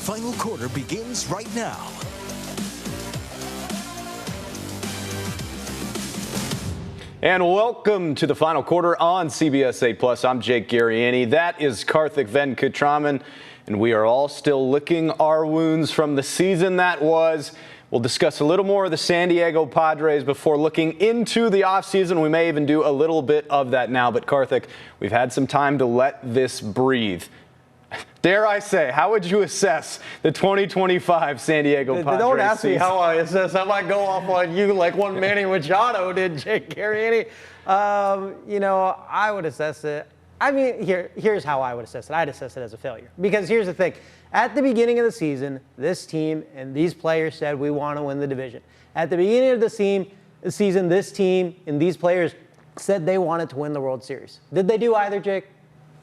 final quarter begins right now. And welcome to the final quarter on CBS 8+. I'm Jake Garriani. That is Karthik Venkatraman. And we are all still licking our wounds from the season that was. We'll discuss a little more of the San Diego Padres before looking into the offseason. We may even do a little bit of that now. But Karthik, we've had some time to let this breathe. Dare I say, how would you assess the 2025 San Diego Padres Don't ask season? me how I assess. I might go off on you like one Manny Machado did, Jake Garriani. I would assess it. I mean, here's how I would assess it. I'd assess it as a failure. Because here's the thing. At the beginning of the season, this team and these players said we want to win the division. At the beginning of the season, this team and these players said they wanted to win the World Series. Did they do either, Jake?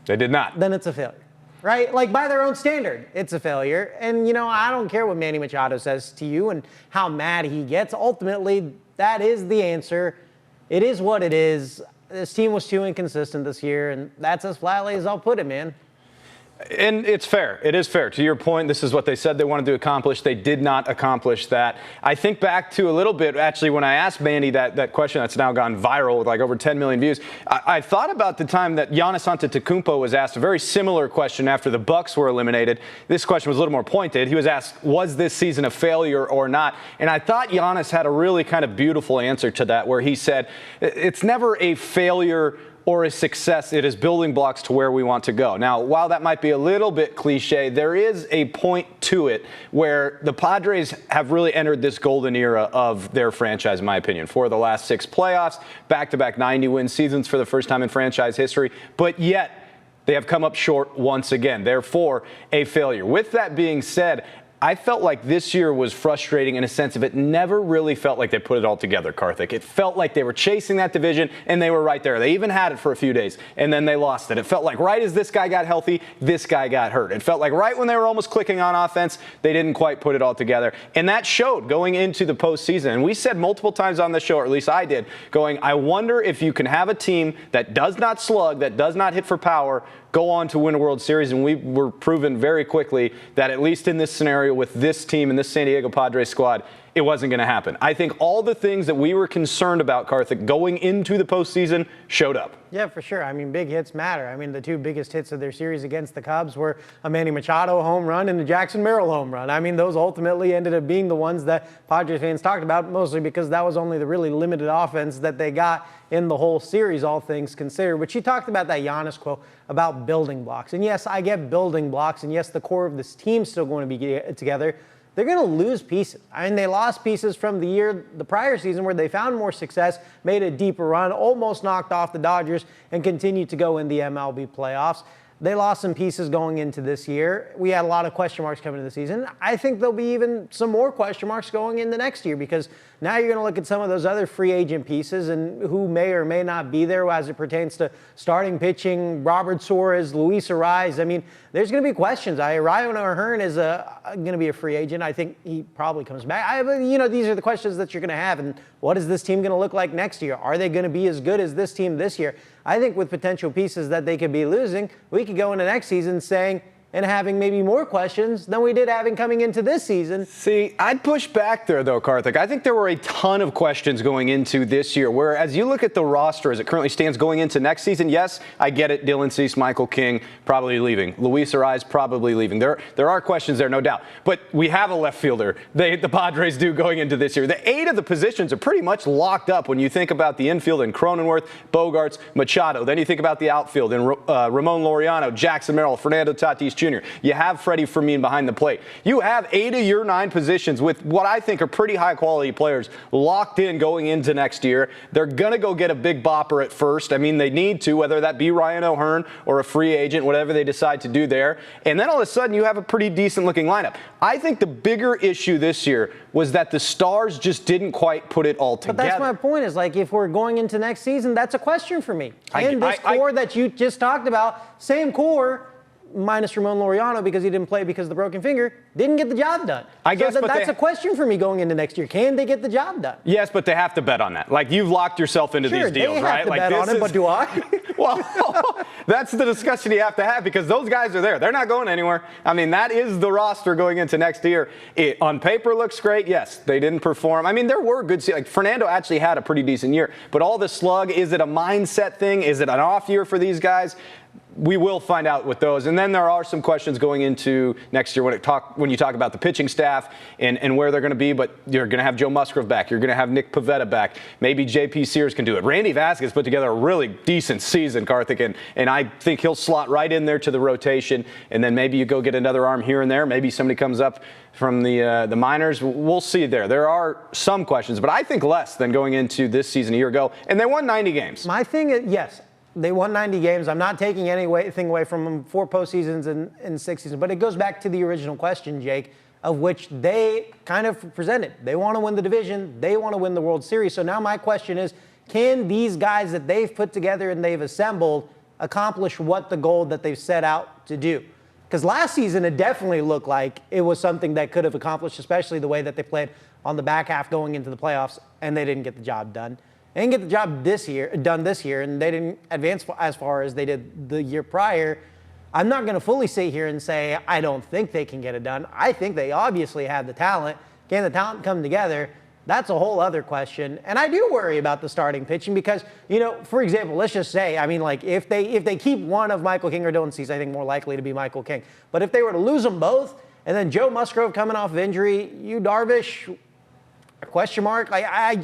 They did not. Then it's a failure. Right? Like, by their own standard, it's a failure. And, I don't care what Manny Machado says to you and how mad he gets. Ultimately, that is the answer. It is what it is. This team was too inconsistent this year, and that's as flatly as I'll put it, man. And it's fair. It is fair. To your point, this is what they said they wanted to accomplish. They did not accomplish that. I think back to a little bit, actually, when I asked Manny that question that's now gone viral with like over 10 million views, I thought about the time that Giannis Antetokounmpo was asked a very similar question after the Bucks were eliminated. This question was a little more pointed. He was asked, was this season a failure or not? And I thought Giannis had a really kind of beautiful answer to that, where he said, it's never a failure or a success. It is building blocks to where we want to go. Now, while that might be a little bit cliche, there is a point to it where the Padres have really entered this golden era of their franchise, in my opinion. For the last 6 playoffs, back-to-back 90-win seasons for the first time in franchise history, but yet they have come up short once again. Therefore, a failure. With that being said, I felt like this year was frustrating in a sense of it never really felt like they put it all together, Karthik. It felt like they were chasing that division, and they were right there. They even had it for a few days, and then they lost it. It felt like right as this guy got healthy, this guy got hurt. It felt like right when they were almost clicking on offense, they didn't quite put it all together. And that showed going into the postseason. And we said multiple times on the show, or at least I did, I wonder if you can have a team that does not slug, that does not hit for power, go on to win a World Series. And we were proven very quickly that at least in this scenario with this team and this San Diego Padres squad, it wasn't going to happen. I think all the things that we were concerned about, Karthik, going into the postseason showed up. Yeah, for sure. I mean, big hits matter. I mean, the 2 biggest hits of their series against the Cubs were a Manny Machado home run and a Jackson Merrill home run. I mean, those ultimately ended up being the ones that Padres fans talked about, mostly because that was only the really limited offense that they got in the whole series, all things considered. But she talked about that Giannis quote about building blocks. And yes, I get building blocks. And yes, the core of this team's still going to be together. They're going to lose pieces. I mean, they lost pieces from the prior season where they found more success, made a deeper run, almost knocked off the Dodgers, and continued to go in the MLB playoffs. They lost some pieces going into this year. We had a lot of question marks coming into the season. I think there'll be even some more question marks going into next year, because now you're going to look at some of those other free agent pieces and who may or may not be there as it pertains to starting pitching, Robert Suarez, Luis Arraez. I mean, there's going to be questions. Ryan O'Hearn is going to be a free agent. I think he probably comes back. These are the questions that you're going to have. And what is this team going to look like next year? Are they going to be as good as this team this year? I think with potential pieces that they could be losing, we could go into next season saying and having maybe more questions than we did having coming into this season. See, I'd push back there, though, Karthik. I think there were a ton of questions going into this year, where as you look at the roster as it currently stands going into next season, yes, I get it. Dylan Cease, Michael King probably leaving. Luis Arraez probably leaving. There are questions there, no doubt. But we have a left fielder. The Padres do going into this year. The 8 of the positions are pretty much locked up when you think about the infield in Cronenworth, Bogarts, Machado. Then you think about the outfield in Ramon Laureano, Jackson Merrill, Fernando Tatis Jr. You have Freddie Fermin behind the plate. You have 8 of your 9 positions with what I think are pretty high-quality players locked in going into next year. They're going to go get a big bopper at first. I mean, they need to, whether that be Ryan O'Hearn or a free agent, whatever they decide to do there. And then all of a sudden, you have a pretty decent-looking lineup. I think the bigger issue this year was that the stars just didn't quite put it all together. But that's my point, is like, if we're going into next season, that's a question for me. And this core that you just talked about, same core, minus Ramon Laureano because he didn't play because of the broken finger, didn't get the job done. I guess, but that's a question for me going into next year. Can they get the job done? Yes, but they have to bet on that. Like, you've locked yourself into these deals, right? Sure, they have to bet on it, but do I? Well, that's the discussion you have to have because those guys are there. They're not going anywhere. I mean, that is the roster going into next year. It, on paper, looks great. Yes, they didn't perform. I mean, there were good – like Fernando actually had a pretty decent year. But all the slug, is it a mindset thing? Is it an off year for these guys? We will find out with those. And then there are some questions going into next year when you talk about the pitching staff and where they're going to be. But you're going to have Joe Musgrove back. You're going to have Nick Pivetta back. Maybe J.P. Sears can do it. Randy Vasquez put together a really decent season, Karthik, and I think he'll slot right in there to the rotation. And then maybe you go get another arm here and there. Maybe somebody comes up from the minors. We'll see there. There are some questions, but I think less than going into this season a year ago. And they won 90 games. My thing is, yes. They won 90 games. I'm not taking anything away from them, 4 postseasons and 6 seasons. But it goes back to the original question, Jake, of which they kind of presented. They want to win the division. They want to win the World Series. So now my question is, can these guys that they've put together and they've assembled accomplish what the goal that they've set out to do? Because last season, it definitely looked like it was something that could have accomplished, especially the way that they played on the back half going into the playoffs, and they didn't get the job done. They didn't get the job done this year, and they didn't advance as far as they did the year prior. I'm not going to fully sit here and say I don't think they can get it done. I think they obviously have the talent. Can the talent come together? That's a whole other question. And I do worry about the starting pitching because, for example, let's just say, I mean, like if they keep one of Michael King or Dylan Cease, I think more likely to be Michael King. But if they were to lose them both, and then Joe Musgrove coming off of injury, Darvish, a question mark? I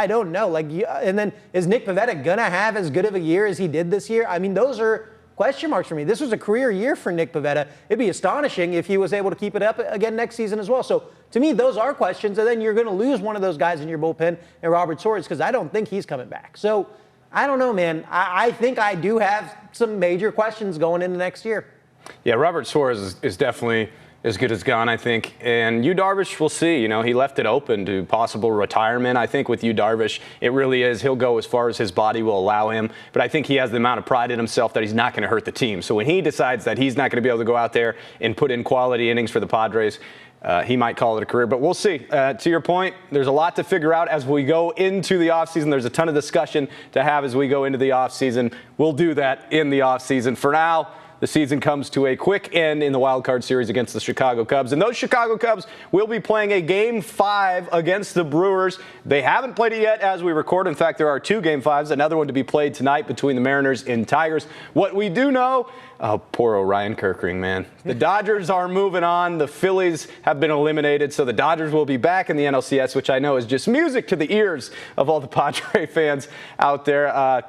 don't know. And then is Nick Pivetta going to have as good of a year as he did this year? I mean, those are question marks for me. This was a career year for Nick Pivetta. It'd be astonishing if he was able to keep it up again next season as well. So to me, those are questions. And then you're going to lose one of those guys in your bullpen, and Robert Suarez, because I don't think he's coming back. So I don't know, man. I think I do have some major questions going into next year. Yeah, Robert Suarez is definitely as good as gone, I think. And Darvish, we'll see. He left it open to possible retirement. I think with Darvish, it really is. He'll go as far as his body will allow him. But I think he has the amount of pride in himself that he's not going to hurt the team. So when he decides that he's not going to be able to go out there and put in quality innings for the Padres, he might call it a career. But we'll see. To your point, there's a lot to figure out as we go into the offseason. There's a ton of discussion to have as we go into the offseason. We'll do that in the offseason. For now, the season comes to a quick end in the wild card series against the Chicago Cubs. And those Chicago Cubs will be playing a Game 5 against the Brewers. They haven't played it yet as we record. In fact, there are 2 Game 5s, another one to be played tonight between the Mariners and Tigers. What we do know, poor Orion Kerkering, man. The Dodgers are moving on. The Phillies have been eliminated, so the Dodgers will be back in the NLCS, which I know is just music to the ears of all the Padre fans out there.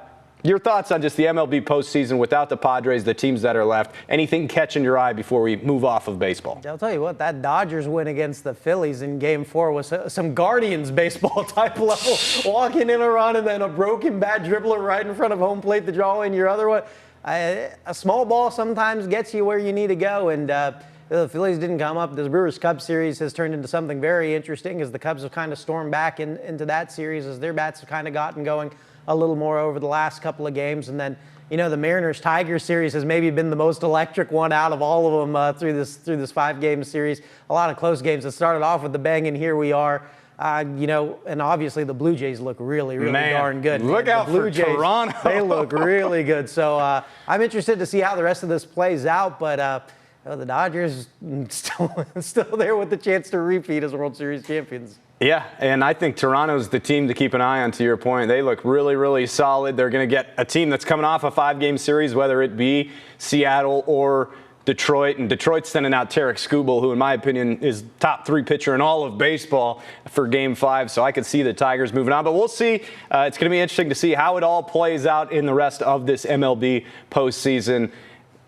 Your thoughts on just the MLB postseason without the Padres, the teams that are left? Anything catching your eye before we move off of baseball? I'll tell you what, that Dodgers win against the Phillies in Game 4 was some Guardians baseball type level. Walking in a run and then a broken bat dribbler right in front of home plate to draw in your other one. A small ball sometimes gets you where you need to go, and the Phillies didn't come up. This Brewers-Cubs series has turned into something very interesting as the Cubs have kind of stormed back into that series as their bats have kind of gotten going a little more over the last couple of games. And then, the Mariners-Tigers series has maybe been the most electric one out of all of them through this 5-game series. A lot of close games that started off with the bang, and here we are. And obviously the Blue Jays look really, really darn good. Look out the Blue for Jays, Toronto. They look really good. So I'm interested to see how the rest of this plays out. But the Dodgers still there with the chance to repeat as World Series champions. Yeah, and I think Toronto's the team to keep an eye on, to your point. They look really, really solid. They're going to get a team that's coming off a 5-game series, whether it be Seattle or Detroit. And Detroit's sending out Tarek Skubal, who in my opinion is top 3 pitcher in all of baseball for Game 5. So I could see the Tigers moving on. But we'll see. It's going to be interesting to see how it all plays out in the rest of this MLB postseason.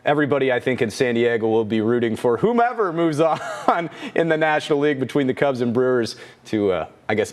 Everybody, I think, in San Diego will be rooting for whomever moves on in the National League between the Cubs and Brewers to,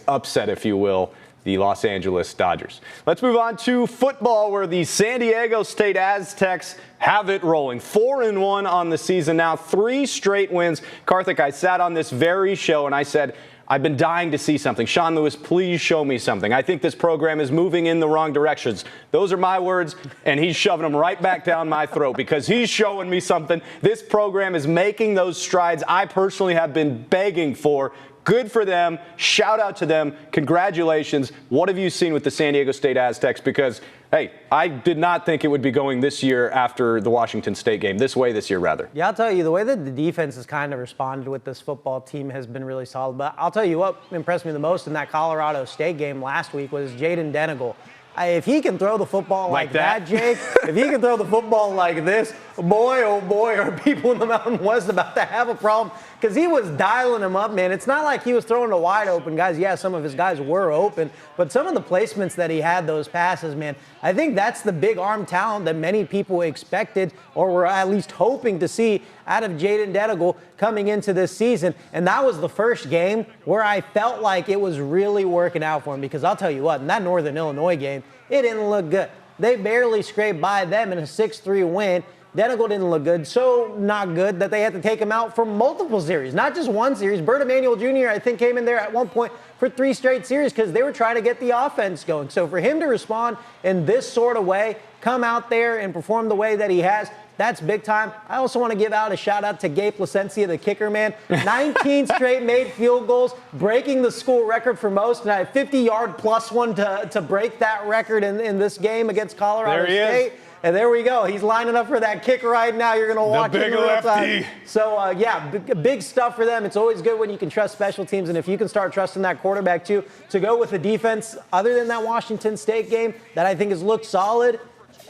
upset, if you will, the Los Angeles Dodgers. Let's move on to football, where the San Diego State Aztecs have it rolling. 4-1 on the season now, 3 straight wins. Karthik, I sat on this very show and I said, I've been dying to see something. Sean Lewis, please show me something. I think this program is moving in the wrong directions. Those are my words, and he's shoving them right back down my throat because he's showing me something. This program is making those strides I personally have been begging for. Good for them. Shout out to them. Congratulations. What have you seen with the San Diego State Aztecs? Because, hey, I did not think it would be going this year after the Washington State game. This year, rather. Yeah, I'll tell you, the way that the defense has kind of responded with this football team has been really solid. But I'll tell you what impressed me the most in that Colorado State game last week was Jaden Denegal. If he can throw the football like that, Jake, if he can throw the football like this, boy, oh boy, are people in the Mountain West about to have a problem, because he was dialing him up, man. It's not like he was throwing to wide open guys. Yeah, some of his guys were open, but some of the placements that he had, those passes, man, I think that's the big arm talent that many people expected or were at least hoping to see out of Jaden Denegal coming into this season. And that was the first game where I felt like it was really working out for him, because I'll tell you what, in that Northern Illinois game, it didn't look good. They barely scraped by them in a 6-3 win. Denegal didn't look good, so not good that they had to take him out for multiple series, not just one series. Bert Emanuel Jr., I think, came in there at one point for 3 straight series because they were trying to get the offense going. So for him to respond in this sort of way, come out there and perform the way that he has, that's big time. I also want to give out a shout out to Gabe Placencia, the kicker, man. 19 straight made field goals, breaking the school record for most, and I have 50-yard plus one to break that record in this game against Colorado State. And there we go. He's lining up for that kick right now. You're going to watch it in real time. So, yeah, big stuff for them. It's always good when you can trust special teams. And if you can start trusting that quarterback, too, to go with the defense, other than that Washington State game that I think has looked solid,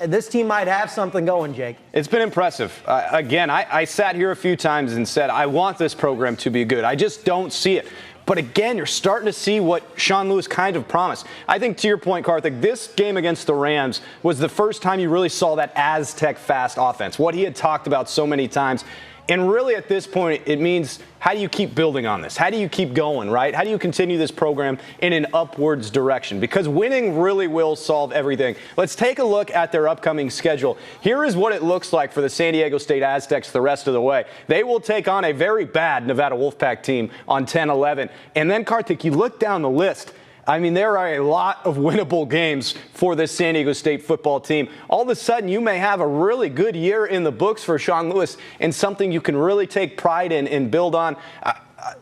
this team might have something going, Jake. It's been impressive. Again, I sat here a few times and said, I want this program to be good. I just don't see it. But again, you're starting to see what Sean Lewis kind of promised. I think, to your point, Karthik, this game against the Rams was the first time you really saw that Aztec fast offense, what he had talked about so many times. And really, at this point, it means, how do you keep building on this? How do you keep going, right? How do you continue this program in an upwards direction? Because winning really will solve everything. Let's take a look at their upcoming schedule. Here is what it looks like for the San Diego State Aztecs the rest of the way. They will take on a very bad Nevada Wolfpack team on 10-11. And then, Karthik, you look down the list. I mean, there are a lot of winnable games for this San Diego State football team. All of a sudden, you may have a really good year in the books for Sean Lewis and something you can really take pride in and build on.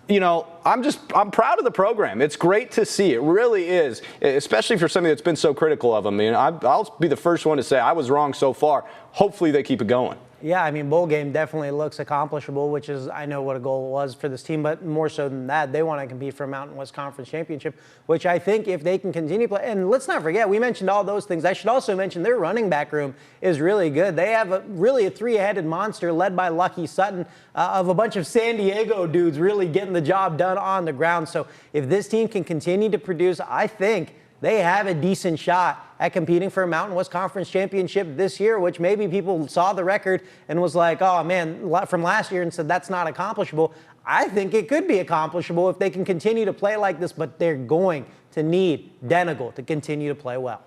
You know, I'm proud of the program. It's great to see. It really is, especially for somebody that's been so critical of them. I mean, I'll be the first one to say I was wrong so far. Hopefully they keep it going. Yeah, I mean, bowl game definitely looks accomplishable, which is, I know what a goal was for this team, but more so than that, they want to compete for a Mountain West Conference championship, which I think if they can continue play, and let's not forget, we mentioned all those things. I should also mention their running back room is really good. They have really a three-headed monster led by Lucky Sutton of a bunch of San Diego dudes really getting the job done on the ground. So if this team can continue to produce, I think they have a decent shot at competing for a Mountain West Conference championship this year, which maybe people saw the record and was like, oh, man, from last year and said that's not accomplishable. I think it could be accomplishable if they can continue to play like this, but they're going to need Denegal to continue to play well.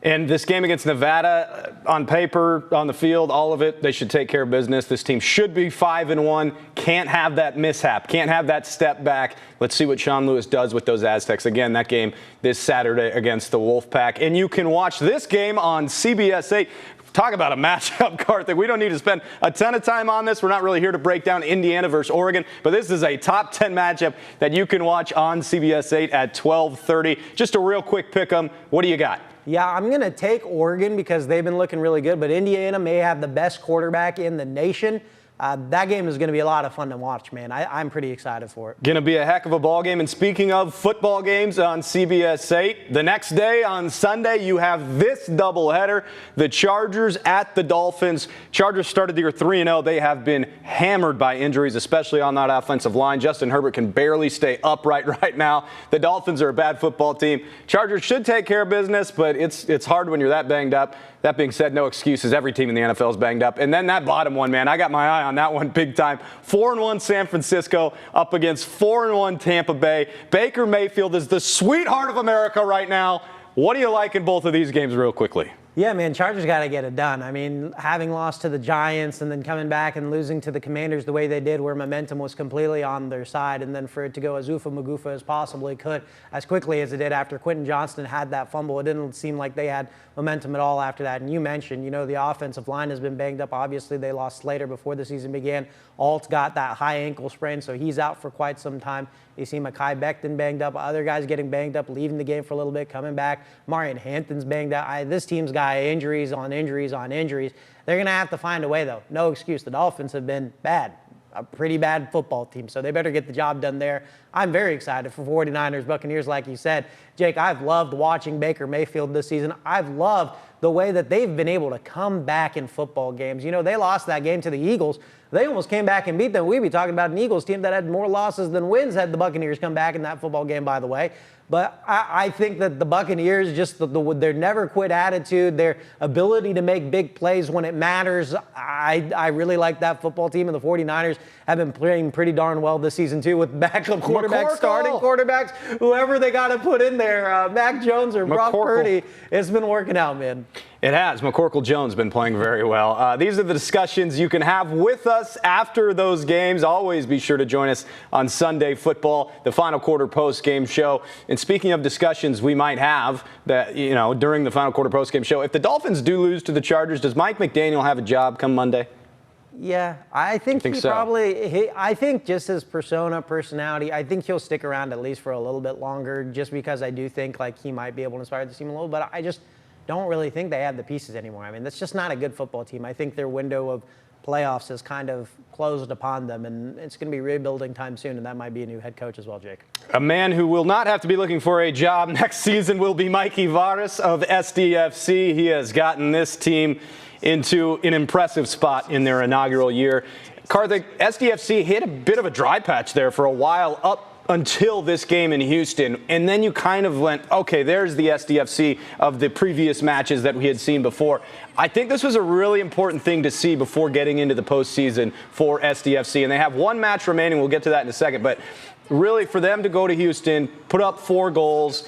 And this game against Nevada, on paper, on the field, all of it, they should take care of business. This team should be 5-1. Can't have that mishap. Can't have that step back. Let's see what Sean Lewis does with those Aztecs. Again, that game this Saturday against the Wolfpack. And you can watch this game on CBS 8. Talk about a matchup, Karthik. We don't need to spend a ton of time on this. We're not really here to break down Indiana versus Oregon, but this is a top 10 matchup that you can watch on CBS 8 at 12:30. Just a real quick pick 'em. What do you got? Yeah, I'm going to take Oregon because they've been looking really good, but Indiana may have the best quarterback in the nation. That game is going to be a lot of fun to watch, man. I'm pretty excited for it. Going to be a heck of a ball game. And speaking of football games on CBS 8, the next day on Sunday, you have this doubleheader. The Chargers at the Dolphins. Chargers started the year 3-0. They have been hammered by injuries, especially on that offensive line. Justin Herbert can barely stay upright right now. The Dolphins are a bad football team. Chargers should take care of business, but it's hard when you're that banged up. That being said, no excuses. Every team in the NFL is banged up. And then that bottom one, man, I got my eye on that one big time. 4-1 San Francisco up against 4-1 Tampa Bay. Baker Mayfield is the sweetheart of America right now. What do you like in both of these games real quickly? Yeah, man, Chargers got to get it done. I mean, having lost to the Giants and then coming back and losing to the Commanders the way they did, where momentum was completely on their side, and then for it to go as Ufa-Magufa as possibly could, as quickly as it did after Quentin Johnston had that fumble, it didn't seem like they had momentum at all after that. And you mentioned, the offensive line has been banged up. Obviously, they lost Slater before the season began. Alt's got that high ankle sprain, so he's out for quite some time. You see Mekhi Becton banged up, other guys getting banged up, leaving the game for a little bit, coming back. Marion Hampton's banged out. This team's got injuries on injuries on injuries. They're going to have to find a way, though. No excuse. The Dolphins have been bad, a pretty bad football team, so they better get the job done there. I'm very excited for 49ers, Buccaneers, like you said. Jake, I've loved watching Baker Mayfield this season. I've loved the way that they've been able to come back in football games. They lost that game to the Eagles. They almost came back and beat them. We'd be talking about an Eagles team that had more losses than wins had the Buccaneers come back in that football game, by the way. But I think that the Buccaneers, just their never quit attitude, their ability to make big plays when it matters, I really like that football team. And the 49ers have been playing pretty darn well this season, too, with backup quarterbacks, starting quarterbacks, whoever they got to put in there, Mac Jones or Brock Purdy. It's been working out, man. It has. McCorkle-Jones been playing very well. These are the discussions you can have with us after those games. Always be sure to join us on Sunday Football, the final quarter post-game show. And speaking of discussions we might have that, during the final quarter post-game show, if the Dolphins do lose to the Chargers, does Mike McDaniel have a job come Monday? Yeah, I think he so. I think just his personality, I think he'll stick around at least for a little bit longer, just because I do think he might be able to inspire the team a little. But I just don't really think they have the pieces anymore. I mean, that's just not a good football team. I think their window of playoffs has kind of closed upon them, and it's going to be rebuilding time soon, and that might be a new head coach as well, Jake. A man who will not have to be looking for a job next season will be Mikey Varas of SDFC. He has gotten this team into an impressive spot in their inaugural year. Karthik, SDFC hit a bit of a dry patch there for a while up until this game in Houston, and then you kind of went, okay, there's the SDFC of the previous matches that we had seen before. I think this was a really important thing to see before getting into the postseason for SDFC, and they have one match remaining. We'll get to that in a second, but really for them to go to Houston, put up 4 goals,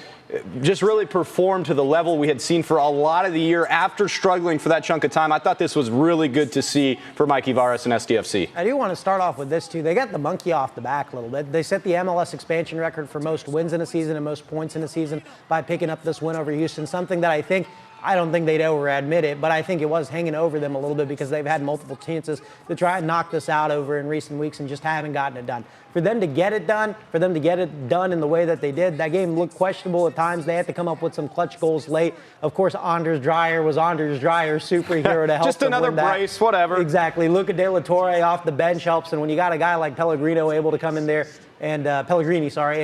just really perform to the level we had seen for a lot of the year after struggling for that chunk of time. I thought this was really good to see for Mikey Varas and SDFC. I do want to start off with this, too. They got the monkey off the back a little bit. They set the MLS expansion record for most wins in a season and most points in a season by picking up this win over Houston, something that I don't think they'd ever admit it, but I think it was hanging over them a little bit because they've had multiple chances to try and knock this out over in recent weeks and just haven't gotten it done. For them to get it done, in the way that they did, that game looked questionable at times. They had to come up with some clutch goals late. Of course, Anders Dreyer was Anders Dreyer, superhero to help just another brace, whatever. Exactly. Luca De La Torre off the bench helps, and when you got a guy like Pellegrino able to come in there and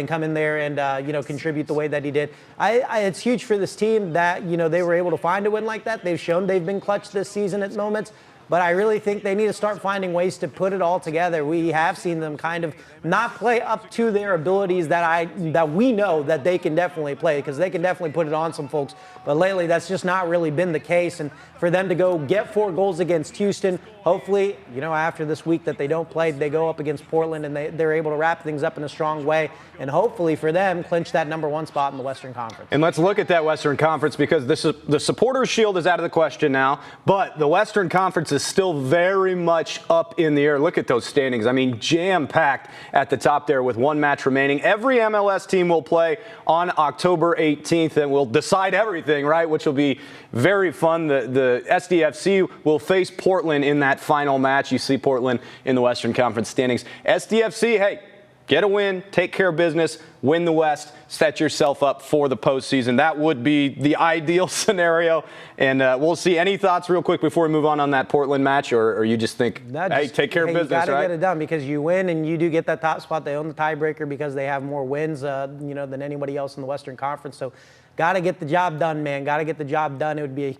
come in there and contribute the way that he did. It's huge for this team that they were able to find a win like that. They've shown they've been clutch this season at moments, but I really think they need to start finding ways to put it all together. We have seen them kind of not play up to their abilities that we know that they can definitely play, because they can definitely put it on some folks. But lately, that's just not really been the case. And for them to go get 4 goals against Houston, hopefully, after this week that they don't play, they go up against Portland and they're able to wrap things up in a strong way. And hopefully for them, clinch that #1 spot in the Western Conference. And let's look at that Western Conference, because the Supporters' Shield is out of the question now, but the Western Conference is still very much up in the air. Look at those standings. I mean, jam-packed at the top there with 1 match remaining. Every MLS team will play on October 18th and will decide everything, right, which will be very fun. The SDFC will face Portland in that final match. You see Portland in the Western Conference standings. SDFC, hey, get a win, take care of business, win the West, set yourself up for the postseason. That would be the ideal scenario, and we'll see. Any thoughts real quick before we move on that Portland match, or you just think, hey, take care of business, right? You got to get it done, because you win and you do get that top spot. They own the tiebreaker because they have more wins than anybody else in the Western Conference. So got to get the job done, man. Got to get the job done. It would be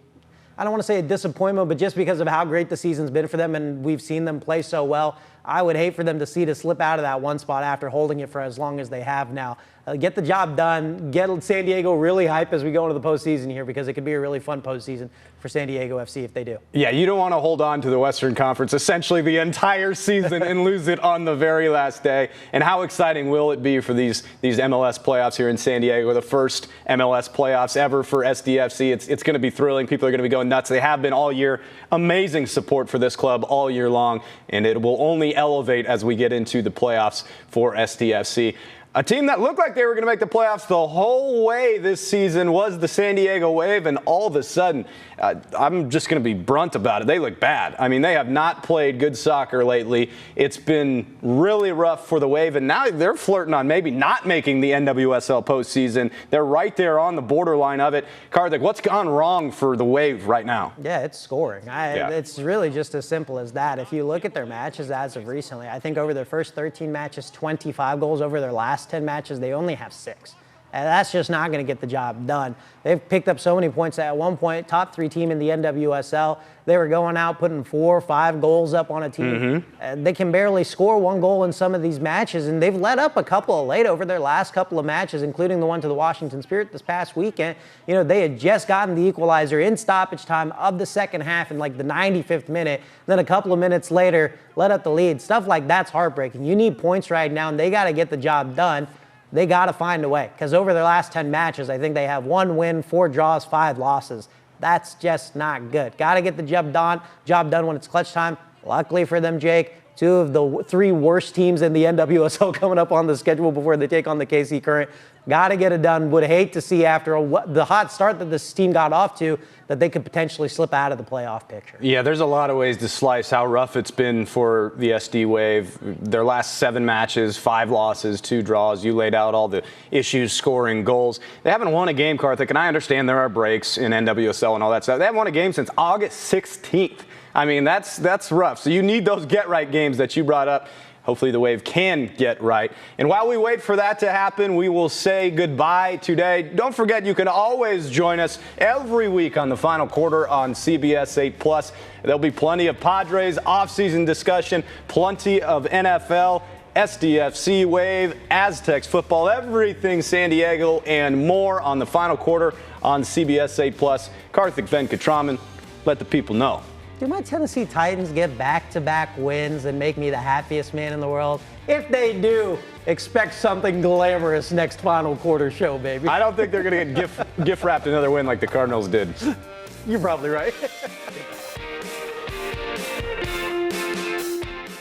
I don't want to say a disappointment, but just because of how great the season's been for them and we've seen them play so well, I would hate for them to see to slip out of that one spot after holding it for as long as they have now. Get the job done. Get San Diego really hype as we go into the postseason here, because it could be a really fun postseason for San Diego FC if they do. Yeah, you don't want to hold on to the Western Conference essentially the entire season and lose it on the very last day. And how exciting will it be for these MLS playoffs here in San Diego, the first MLS playoffs ever for SDFC. It's going to be thrilling. People are going to be going nuts. They have been all year. Amazing support for this club all year long, and it will only elevate as we get into the playoffs for SDFC. A team that looked like they were going to make the playoffs the whole way this season was the San Diego Wave, and all of a sudden, I'm just going to be blunt about it. They look bad. I mean, they have not played good soccer lately. It's been really rough for the Wave, and now they're flirting on maybe not making the NWSL postseason. They're right there on the borderline of it. Karthik, what's gone wrong for the Wave right now? Yeah, it's scoring. It's really just as simple as that. If you look at their matches as of recently, I think over their first 13 matches, 25 goals. Over their last 10 matches, they only have 6. And that's just not going to get the job done. They've picked up so many points that at one point, top 3 team in the NWSL, they were going out putting 4 or 5 goals up on a team. They can barely score 1 goal in some of these matches, and they've let up a couple of late over their last couple of matches, including the one to the Washington Spirit this past weekend. You know, they had just gotten the equalizer in stoppage time of the second half in like the 95th minute. Then a couple of minutes later, let up the lead. Stuff like that's heartbreaking. You need points right now, and they got to get the job done. They got to find a way, because over their last 10 matches, I think they have 1 win, 4 draws, 5 losses. That's just not good. Got to get the job done when it's clutch time. Luckily for them, Jake, 2 of the 3 worst teams in the NWSL coming up on the schedule before they take on the KC Current. Got to get it done. Would hate to see after the hot start that this team got off to that they could potentially slip out of the playoff picture. Yeah, there's a lot of ways to slice how rough it's been for the SD Wave. Their last 7 matches, 5 losses, 2 draws. You laid out all the issues scoring goals. They haven't won a game, Karthik, and I understand there are breaks in NWSL and all that stuff. They haven't won a game since August 16th. I mean, that's rough. So you need those get-right games that you brought up. Hopefully the Wave can get right. And while we wait for that to happen, we will say goodbye today. Don't forget, you can always join us every week on the final quarter on CBS 8+. There'll be plenty of Padres offseason discussion, plenty of NFL, SDFC, Wave, Aztecs football, everything San Diego, and more on the final quarter on CBS 8+. Karthik Venkatraman, let the people know. Do my Tennessee Titans get back-to-back wins and make me the happiest man in the world? If they do, expect something glamorous next final quarter show, baby. I don't think they're going to get gift-wrapped another win like the Cardinals did. You're probably right.